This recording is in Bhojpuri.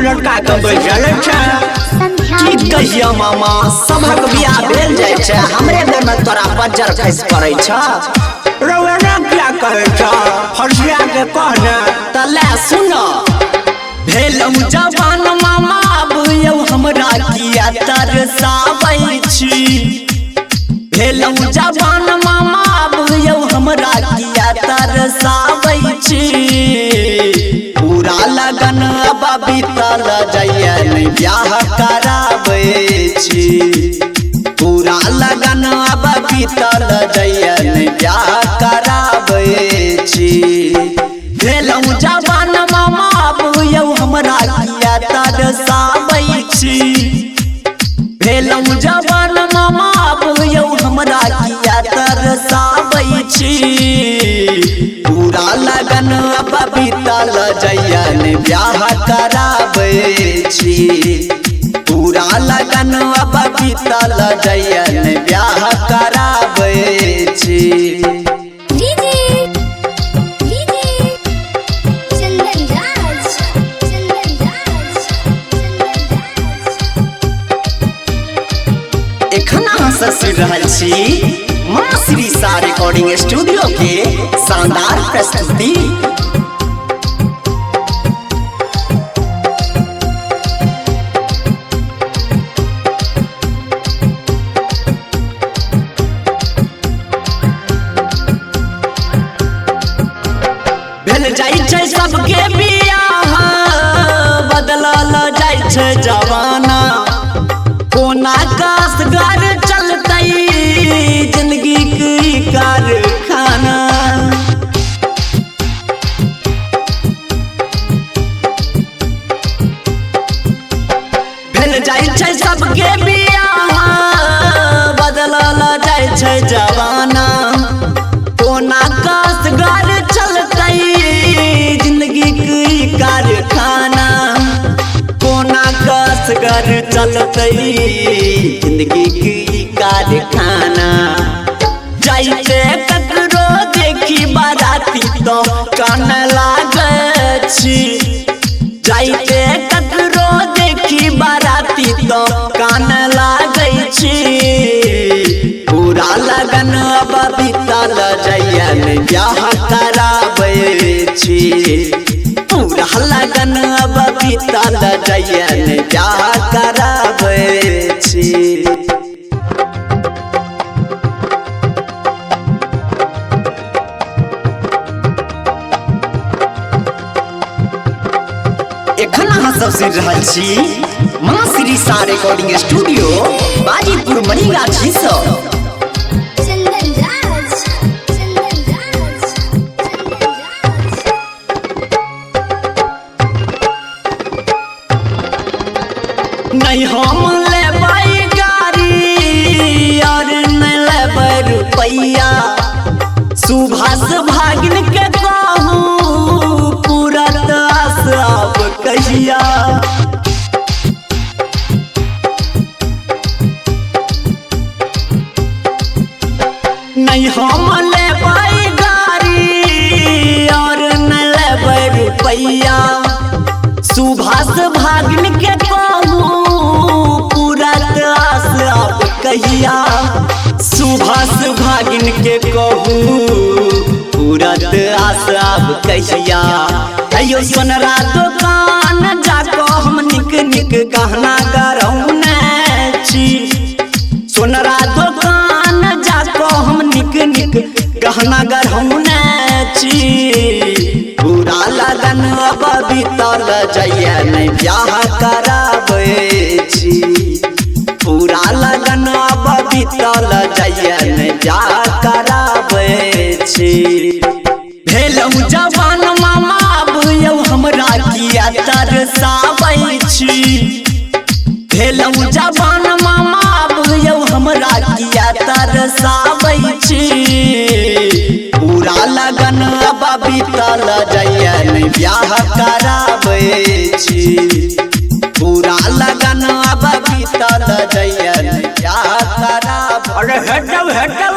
लड़का के बैठल छै की कहिया मामा सबक बियाह भेल जाय छै हमरे घर में तोरा बज्जर खस पड़ै छ रौना क्या कहै छ फरसिया के कहने त ले सुन भेलौ जवान मामा बुयौ हमरा किया तरसाबै छी भेलौ जवान मामा बुयौ हमरा किया तरसाबै छी पूरा लगन अब बीतल जइया नहीं ब्याह कराबै छी पूरा लगन अब बीतल जइया नहीं ब्याह कराबै छी भेलौ जवान मामा बुयौ हमरा किया तरसाबै छी भेलौ जवान मामा बुयौ हमरा किया तरसाबै छी पूरा लगन अब बीतल जइया नहीं ब्याह कराबै छी पूरा लगन अब बीतल जइया नहीं ब्याह कराबै छी सुन रहल छी माँ श्री सा रिकॉर्डिंग स्टूडियो के शानदार प्रस्तुति भेल जाइ छै सबके बियाह बदलल जाइ छै जवाना कोना कासगार चलतै जिंदगी की कारखाना भेल जाइ छै सबके बियाह बदलल जाइ छै जवाना कोना कासगार चलतै जिंदगी की कारखाना कोना कासगार चलतै जिंदगी की कारखाना जाइते ककरो देखी बाराती तो कान लागै छी जाइते ककरो देखी बाराती तो कान लागै छी पूरा लगन अब बीतल जइया नहीं ब्याह कराबै छी पूरा लगन अब बीतल जइया नहीं ब्याह कराबै छी एखन अहाँ सब सुनि रहल छी माँ श्री सा रिकॉर्डिंग स्टूडियो बाजीपुर मणिगाछी सँ नहीं हम लेबै गाड़ी और नहीं लेबै रुपैया सुभाष भागिन के कहूँ पूरा दास अब कहिया नहीं हम लेबै गाड़ी और नहीं लेबै रुपैया सुभाष भागिन के कहूँ पूरा दास अब कहिया सुभाष भागिन के कहूँ पूरा दास अब कहिया अयो सोनरा दुकान जाको हम निक निक गहना गरौने छी सोनरा दुकान जाको हम निक निक गहना गरौने छी पूरा लगन अब बीतल जइया नहीं ब्याह कराबै छी पूरा लगन अब बीतल जइया नहीं ब्याह कराबै छी भेलौ जवान मामा बुयौ हमरा किया तरसाबै छी भेलौ जवान मामा बुयौ हमरा किया तरसाबै छी पूरा लगन अब बीतल जइया नहीं ब्याह कराबै छी पूरा लगन अब बीतल जइया नहीं ब्याह कराबै। अरे हटौ हटौ